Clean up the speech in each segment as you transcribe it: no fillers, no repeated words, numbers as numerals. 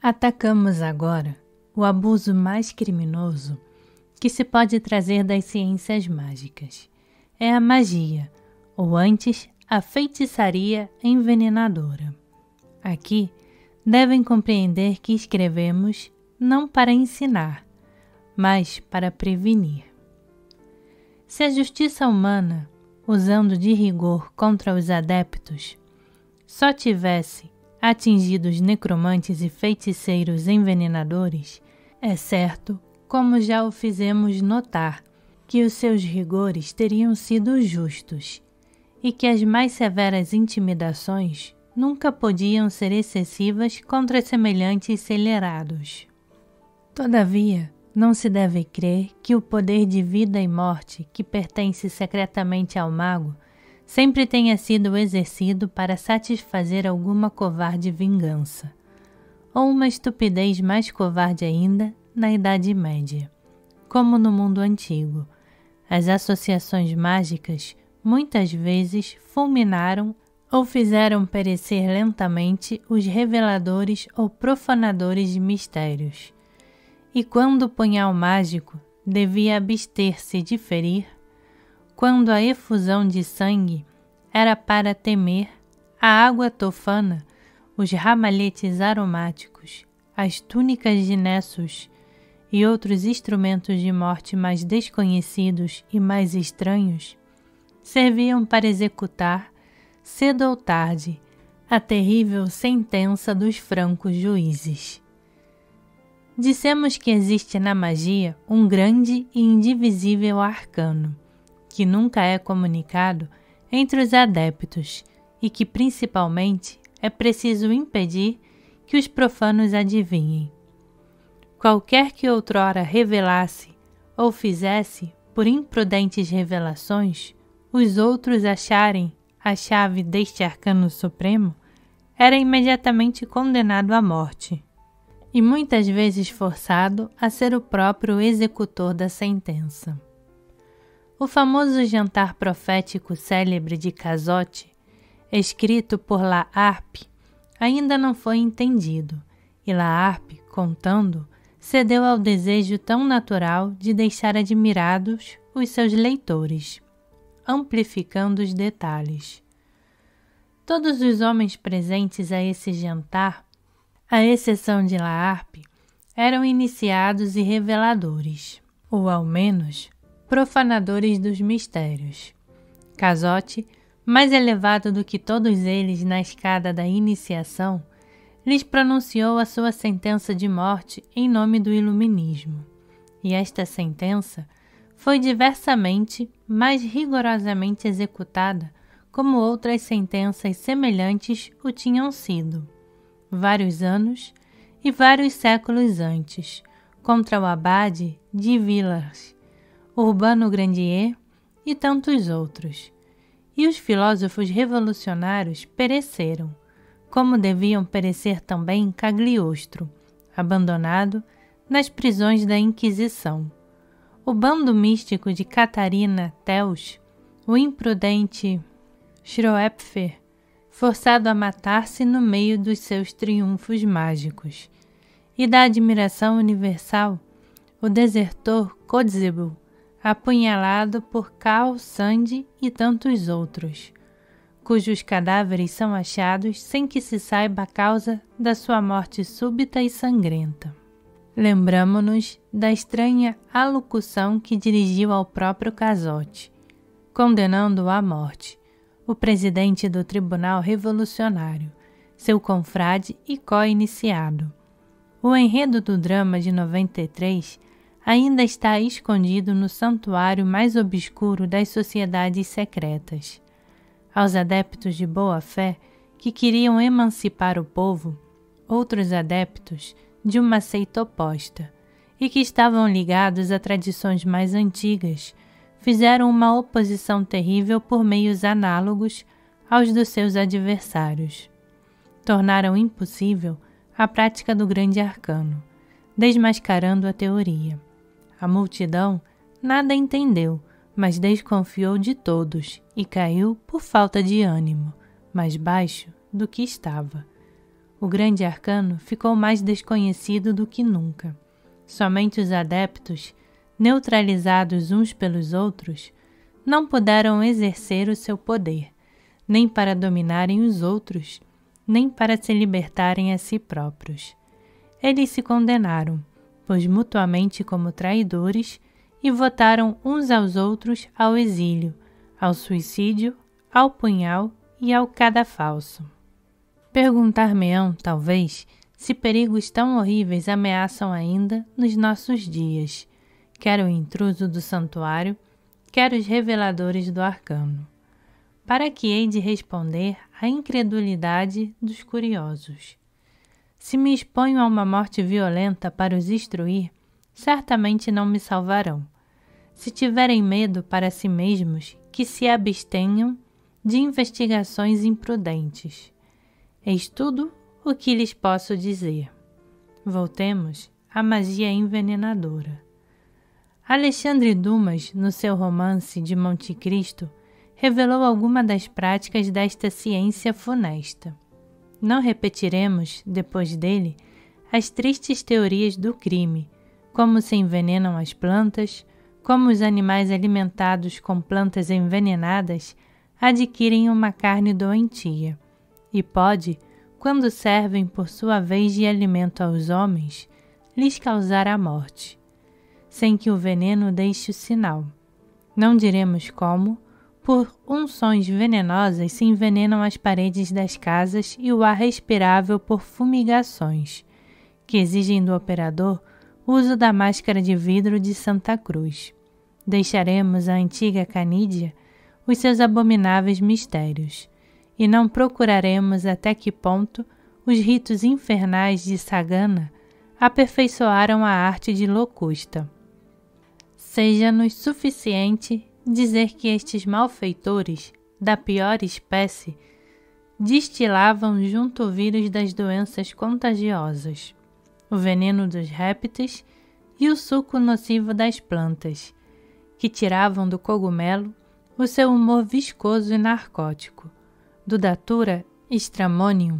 Atacamos agora o abuso mais criminoso que se pode trazer das ciências mágicas. É a magia, ou antes, a feitiçaria envenenadora. Aqui, devem compreender que escrevemos não para ensinar, mas para prevenir. Se a justiça humana, usando de rigor contra os adeptos, só tivesse atingido os necromantes e feiticeiros envenenadores, é certo, como já o fizemos notar, que os seus rigores teriam sido justos e que as mais severas intimidações nunca podiam ser excessivas contra semelhantes celerados. Todavia, não se deve crer que o poder de vida e morte que pertence secretamente ao mago sempre tenha sido exercido para satisfazer alguma covarde vingança, ou uma estupidez mais covarde ainda na Idade Média. Como no mundo antigo, as associações mágicas muitas vezes fulminaram ou fizeram perecer lentamente os reveladores ou profanadores de mistérios. E quando o punhal mágico devia abster-se de ferir, quando a efusão de sangue era para temer, a água tofana, os ramalhetes aromáticos, as túnicas de Nessus e outros instrumentos de morte mais desconhecidos e mais estranhos, serviam para executar, cedo ou tarde, a terrível sentença dos francos juízes. Dissemos que existe na magia um grande e indivisível arcano, que nunca é comunicado entre os adeptos e que principalmente é preciso impedir que os profanos adivinhem. Qualquer que outrora revelasse ou fizesse, por imprudentes revelações, os outros acharem a chave deste arcano supremo, era imediatamente condenado à morte, e muitas vezes forçado a ser o próprio executor da sentença. O famoso jantar profético célebre de Cazotte, escrito por La Harpe, ainda não foi entendido, e La Harpe, contando, cedeu ao desejo tão natural de deixar admirados os seus leitores, amplificando os detalhes. Todos os homens presentes a esse jantar, à exceção de La Harpe, eram iniciados e reveladores, ou ao menos profanadores dos mistérios. Cazotte, mais elevado do que todos eles na escada da iniciação, lhes pronunciou a sua sentença de morte em nome do iluminismo, e esta sentença foi diversamente, mais rigorosamente executada, como outras sentenças semelhantes o tinham sido, vários anos e vários séculos antes, contra o abade de Villars, Urbano Grandier e tantos outros. E os filósofos revolucionários pereceram, como deviam perecer também Cagliostro, abandonado nas prisões da Inquisição. O bando místico de Catarina Theus, o imprudente Schroepfer, forçado a matar-se no meio dos seus triunfos mágicos, e da admiração universal, o desertor Kotzebue, apunhalado por Karl Sand e tantos outros, cujos cadáveres são achados sem que se saiba a causa da sua morte súbita e sangrenta. Lembramo-nos da estranha alocução que dirigiu ao próprio Cazotte, condenando-o à morte, o presidente do Tribunal Revolucionário, seu confrade e co-iniciado. O enredo do drama de 93 ainda está escondido no santuário mais obscuro das sociedades secretas. Aos adeptos de boa-fé que queriam emancipar o povo, outros adeptos de uma seita oposta e que estavam ligados a tradições mais antigas, fizeram uma oposição terrível por meios análogos aos dos seus adversários. Tornaram impossível a prática do grande arcano, desmascarando a teoria. A multidão nada entendeu, mas desconfiou de todos e caiu por falta de ânimo, mais baixo do que estava. O grande arcano ficou mais desconhecido do que nunca. Somente os adeptos, neutralizados uns pelos outros, não puderam exercer o seu poder, nem para dominarem os outros, nem para se libertarem a si próprios. Eles se condenaram, pois mutuamente como traidores, e votaram uns aos outros ao exílio, ao suicídio, ao punhal e ao cadafalso. Perguntar-me-ão, talvez, se perigos tão horríveis ameaçam ainda nos nossos dias, quer o intruso do santuário, quer os reveladores do arcano. Para que hei de responder à incredulidade dos curiosos? Se me exponho a uma morte violenta para os instruir, certamente não me salvarão. Se tiverem medo para si mesmos, que se abstenham de investigações imprudentes. Eis tudo o que lhes posso dizer. Voltemos à magia envenenadora. Alexandre Dumas, no seu romance de Monte Cristo, revelou alguma das práticas desta ciência funesta. Não repetiremos, depois dele, as tristes teorias do crime, como se envenenam as plantas, como os animais alimentados com plantas envenenadas adquirem uma carne doentia, e pode, quando servem por sua vez de alimento aos homens, lhes causar a morte, sem que o veneno deixe o sinal. Não diremos como, por unções venenosas se envenenam as paredes das casas e o ar respirável por fumigações, que exigem do operador o uso da máscara de vidro de Santa Cruz. Deixaremos à antiga Canídia os seus abomináveis mistérios, e não procuraremos até que ponto os ritos infernais de Sagana aperfeiçoaram a arte de Locusta. Seja-nos suficiente dizer que estes malfeitores, da pior espécie, destilavam junto o vírus das doenças contagiosas, o veneno dos répteis e o suco nocivo das plantas, que tiravam do cogumelo o seu humor viscoso e narcótico, do datura stramonium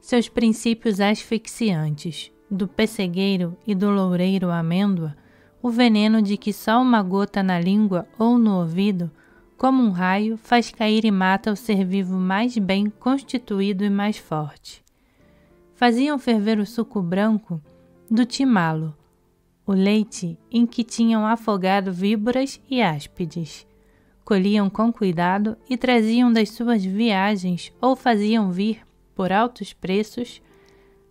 seus princípios asfixiantes, do pessegueiro e do loureiro amêndoa o veneno de que só uma gota na língua ou no ouvido, como um raio, faz cair e mata o ser vivo mais bem constituído e mais forte. Faziam ferver o suco branco do timalo, o leite em que tinham afogado víboras e áspides. Colhiam com cuidado e traziam das suas viagens ou faziam vir, por altos preços,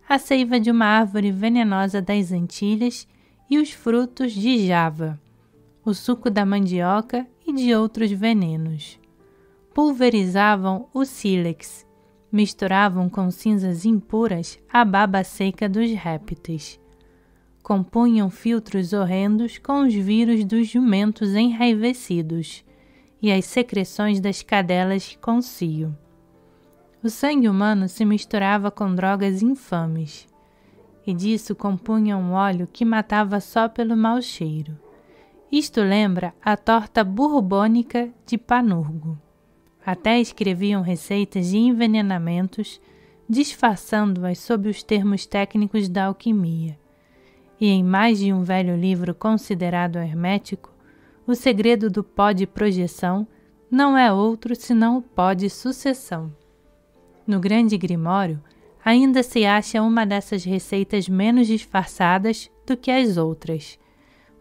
a seiva de uma árvore venenosa das Antilhas e os frutos de Java, o suco da mandioca e de outros venenos. Pulverizavam o sílex, misturavam com cinzas impuras a baba seca dos répteis. Compunham filtros horrendos com os vírus dos jumentos enraivecidos e as secreções das cadelas com cio. O sangue humano se misturava com drogas infames, e disso compunham um óleo que matava só pelo mau cheiro. Isto lembra a torta borbônica de Panurgo. Até escreviam receitas de envenenamentos, disfarçando-as sob os termos técnicos da alquimia. E em mais de um velho livro considerado hermético, o segredo do pó de projeção não é outro senão o pó de sucessão. No grande Grimório, ainda se acha uma dessas receitas menos disfarçadas do que as outras,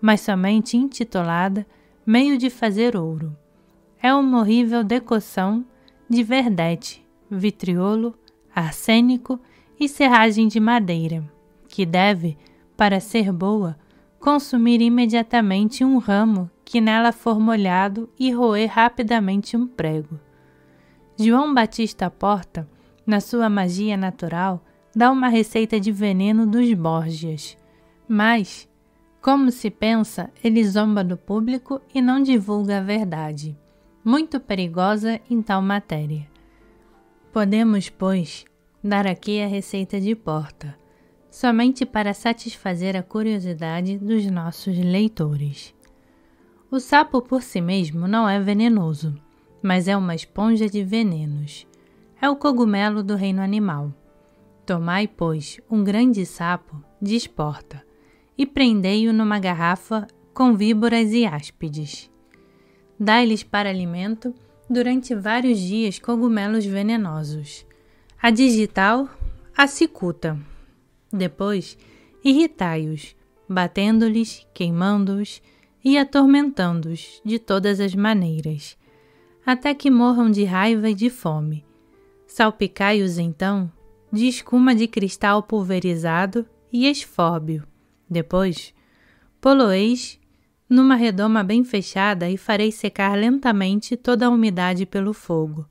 mas somente intitulada Meio de Fazer Ouro. É uma horrível decoção de verdete, vitriolo, arsênico e serragem de madeira, que deve, para ser boa, consumir imediatamente um ramo que nela for molhado e roer rapidamente um prego. João Batista Porta, na sua magia natural, dá uma receita de veneno dos Borgias, mas, como se pensa, ele zomba do público e não divulga a verdade, muito perigosa em tal matéria. Podemos, pois, dar aqui a receita de Porta, somente para satisfazer a curiosidade dos nossos leitores. O sapo por si mesmo não é venenoso, mas é uma esponja de venenos. É o cogumelo do reino animal. Tomai, pois, um grande sapo de esporta, e prendei-o numa garrafa com víboras e áspides. Dai-lhes para alimento durante vários dias cogumelos venenosos, a digital, a cicuta. Depois, irritai-os, batendo-lhes, queimando-os e atormentando-os de todas as maneiras, até que morram de raiva e de fome. Salpicai-os então de escuma de cristal pulverizado e esfórbio. Depois, poloeis numa redoma bem fechada e farei secar lentamente toda a umidade pelo fogo.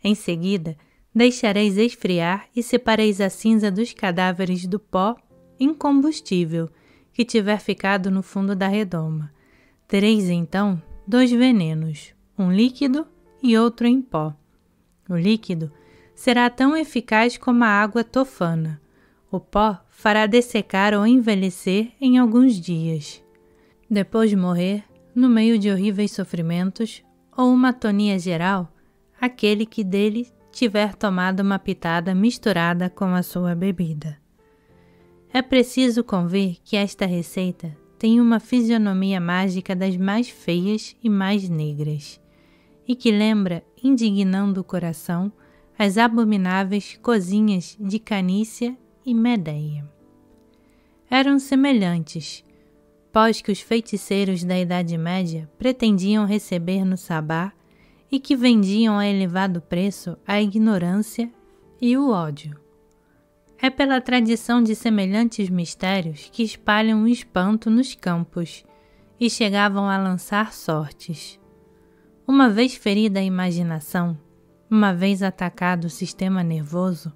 Em seguida, deixareis esfriar e separeis a cinza dos cadáveres do pó incombustível que tiver ficado no fundo da redoma. Tereis então 2 venenos, um líquido e outro em pó. O líquido será tão eficaz como a água tofana. O pó fará dessecar ou envelhecer em alguns dias. Depois de morrer, no meio de horríveis sofrimentos, ou uma atonia geral, aquele que dele tiver tomado uma pitada misturada com a sua bebida. É preciso convir que esta receita tem uma fisionomia mágica das mais feias e mais negras, e que lembra, indignando o coração, as abomináveis cozinhas de Canícia e Medeia. Eram semelhantes, pós que os feiticeiros da Idade Média pretendiam receber no sabá e que vendiam a elevado preço a ignorância e o ódio. É pela tradição de semelhantes mistérios que espalham o espanto nos campos e chegavam a lançar sortes. Uma vez ferida a imaginação, uma vez atacado o sistema nervoso,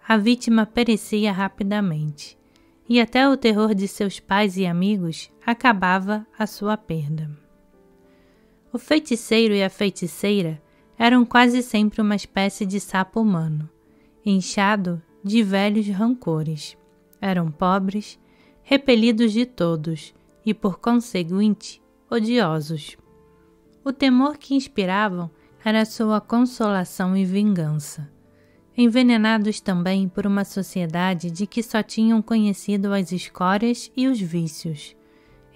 a vítima perecia rapidamente, e até o terror de seus pais e amigos acabava a sua perda. O feiticeiro e a feiticeira eram quase sempre uma espécie de sapo humano, inchado de velhos rancores. Eram pobres, repelidos de todos e, por conseguinte, odiosos. O temor que inspiravam era sua consolação e vingança. Envenenados também por uma sociedade de que só tinham conhecido as escórias e os vícios.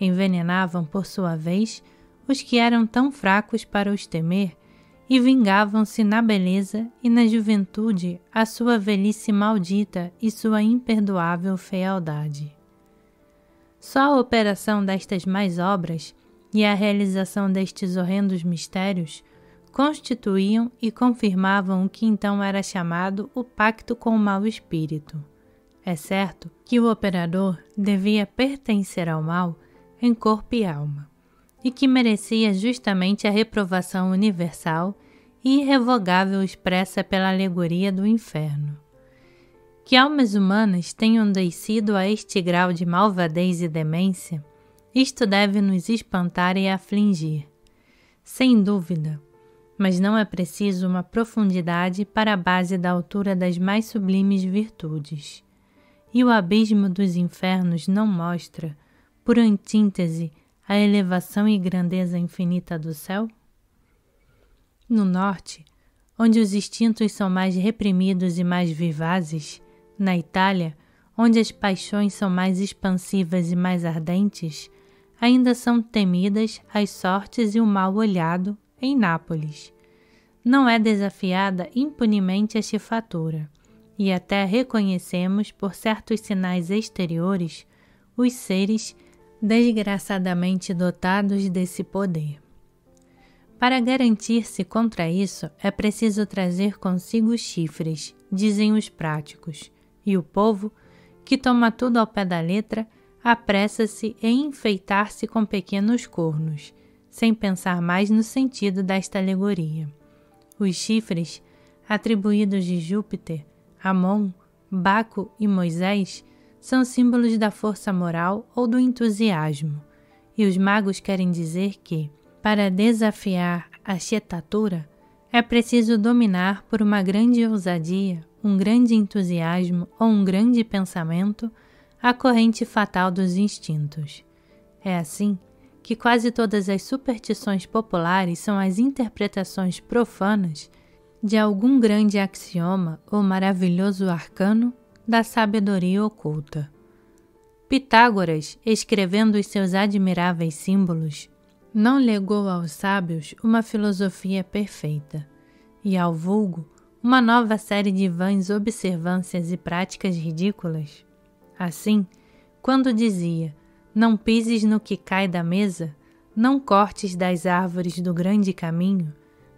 Envenenavam, por sua vez, os que eram tão fracos para os temer e vingavam-se na beleza e na juventude a sua velhice maldita e sua imperdoável fealdade. Só a operação destas mais obras e a realização destes horrendos mistérios constituíam e confirmavam o que então era chamado o pacto com o mau espírito. É certo que o operador devia pertencer ao mal em corpo e alma, e que merecia justamente a reprovação universal e irrevogável expressa pela alegoria do inferno. Que almas humanas tenham descido a este grau de malvadez e demência, isto deve nos espantar e afligir. Sem dúvida, mas não é preciso uma profundidade para a base da altura das mais sublimes virtudes. E o abismo dos infernos não mostra, por antíntese, a elevação e grandeza infinita do céu? No norte, onde os instintos são mais reprimidos e mais vivazes, na Itália, onde as paixões são mais expansivas e mais ardentes, ainda são temidas as sortes e o mal olhado em Nápoles. Não é desafiada impunemente a chefatura, e até reconhecemos por certos sinais exteriores os seres desgraçadamente dotados desse poder. Para garantir-se contra isso, é preciso trazer consigo chifres, dizem os práticos, e o povo, que toma tudo ao pé da letra, apressa-se em enfeitar-se com pequenos cornos, sem pensar mais no sentido desta alegoria. Os chifres, atribuídos de Júpiter, Amon, Baco e Moisés, são símbolos da força moral ou do entusiasmo, e os magos querem dizer que, para desafiar a chetatura, é preciso dominar por uma grande ousadia, um grande entusiasmo ou um grande pensamento a corrente fatal dos instintos. É assim que quase todas as superstições populares são as interpretações profanas de algum grande axioma ou maravilhoso arcano da sabedoria oculta. Pitágoras, escrevendo os seus admiráveis símbolos, não legou aos sábios uma filosofia perfeita, e ao vulgo uma nova série de vãs observâncias e práticas ridículas. Assim, quando dizia: não pises no que cai da mesa, não cortes das árvores do grande caminho,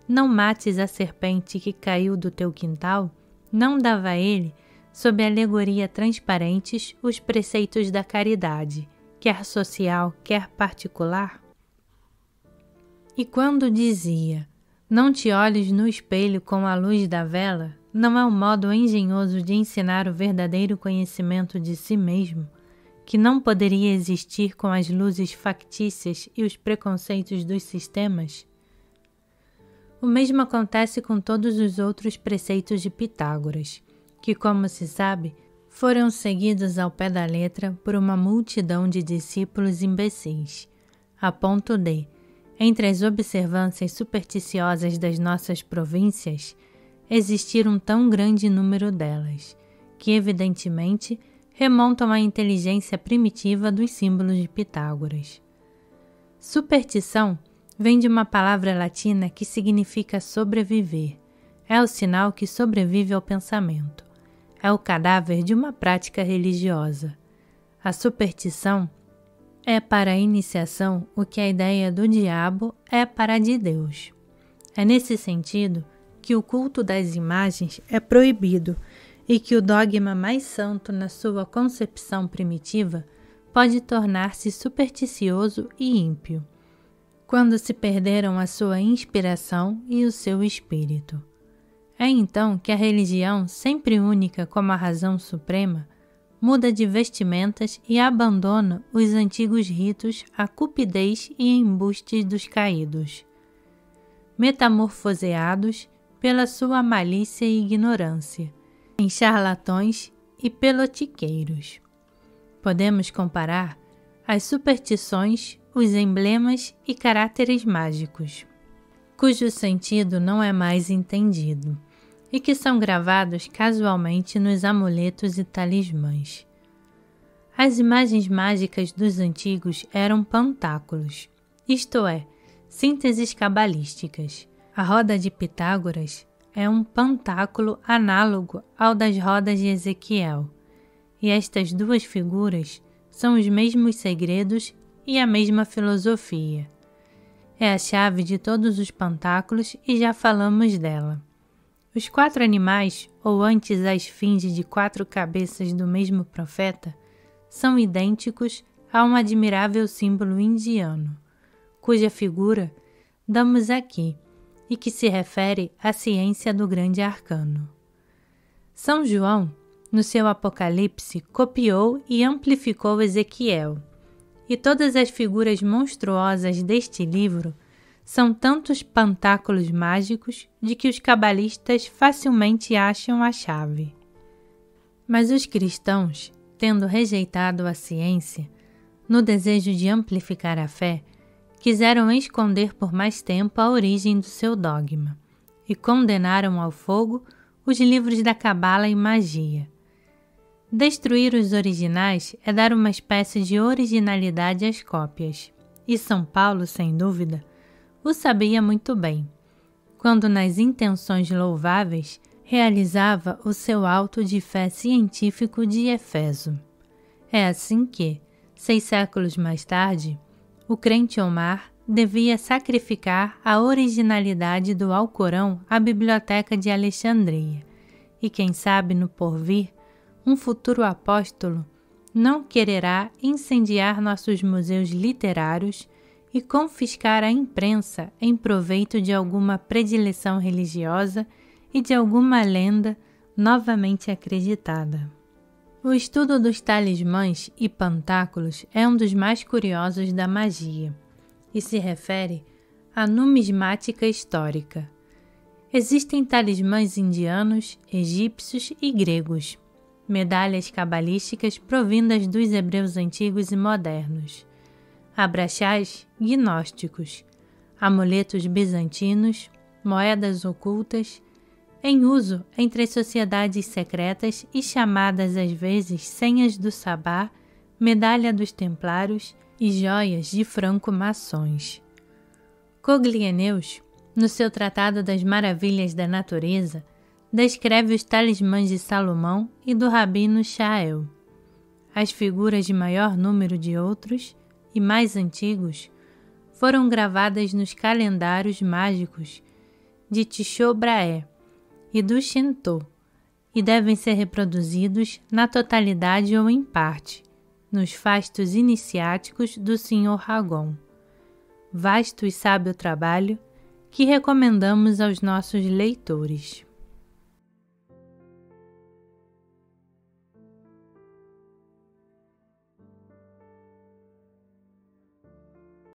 não mates a serpente que caiu do teu quintal, não dava a ele, sob alegoria transparentes, os preceitos da caridade, quer social, quer particular? E quando dizia: não te olhes no espelho com a luz da vela, não é um modo engenhoso de ensinar o verdadeiro conhecimento de si mesmo, que não poderia existir com as luzes factícias e os preconceitos dos sistemas? O mesmo acontece com todos os outros preceitos de Pitágoras, que, como se sabe, foram seguidos ao pé da letra por uma multidão de discípulos imbecis, a ponto de, entre as observâncias supersticiosas das nossas províncias, existir um tão grande número delas, que evidentemente remontam à inteligência primitiva dos símbolos de Pitágoras. Superstição vem de uma palavra latina que significa sobreviver. É o sinal que sobrevive ao pensamento. É o cadáver de uma prática religiosa. A superstição é para a iniciação o que a ideia do diabo é para a de Deus. É nesse sentido que o culto das imagens é proibido e que o dogma mais santo na sua concepção primitiva pode tornar-se supersticioso e ímpio, quando se perderam a sua inspiração e o seu espírito. É então que a religião, sempre única como a razão suprema, muda de vestimentas e abandona os antigos ritos à cupidez e embustes dos caídos, metamorfoseados pela sua malícia e ignorância, em charlatões e pelotiqueiros. Podemos comparar as superstições, os emblemas e caráteres mágicos, cujo sentido não é mais entendido, e que são gravados casualmente nos amuletos e talismãs. As imagens mágicas dos antigos eram pantáculos, isto é, sínteses cabalísticas. A roda de Pitágoras é um pantáculo análogo ao das rodas de Ezequiel, e estas duas figuras são os mesmos segredos e a mesma filosofia. É a chave de todos os pantáculos e já falamos dela. Os 4 animais, ou antes a esfinge de 4 cabeças do mesmo profeta, são idênticos a um admirável símbolo indiano, cuja figura damos aqui e que se refere à ciência do grande arcano. São João, no seu Apocalipse, copiou e amplificou Ezequiel, e todas as figuras monstruosas deste livro são tantos pantáculos mágicos de que os cabalistas facilmente acham a chave. Mas os cristãos, tendo rejeitado a ciência, no desejo de amplificar a fé, quiseram esconder por mais tempo a origem do seu dogma e condenaram ao fogo os livros da cabala e magia. Destruir os originais é dar uma espécie de originalidade às cópias, e São Paulo, sem dúvida, o sabia muito bem, quando nas intenções louváveis realizava o seu auto de fé científico de Efeso. É assim que, 6 séculos mais tarde, o crente Omar devia sacrificar a originalidade do Alcorão à Biblioteca de Alexandria, e quem sabe no porvir, um futuro apóstolo não quererá incendiar nossos museus literários e confiscar a imprensa em proveito de alguma predileção religiosa e de alguma lenda novamente acreditada. O estudo dos talismãs e pantáculos é um dos mais curiosos da magia e se refere à numismática histórica. Existem talismãs indianos, egípcios e gregos, medalhas cabalísticas provindas dos hebreus antigos e modernos, abraxás gnósticos, amuletos bizantinos, moedas ocultas, em uso entre as sociedades secretas e chamadas às vezes senhas do sabá, medalha dos templários e joias de franco-maçons. Coglienus, no seu Tratado das Maravilhas da Natureza, descreve os talismãs de Salomão e do rabino Shael. As figuras de maior número de outros, e mais antigos, foram gravadas nos calendários mágicos de Tycho Brahe e do Shinto, e devem ser reproduzidos na totalidade ou em parte, nos fastos iniciáticos do Sr. Ragon. Vasto e sábio trabalho que recomendamos aos nossos leitores.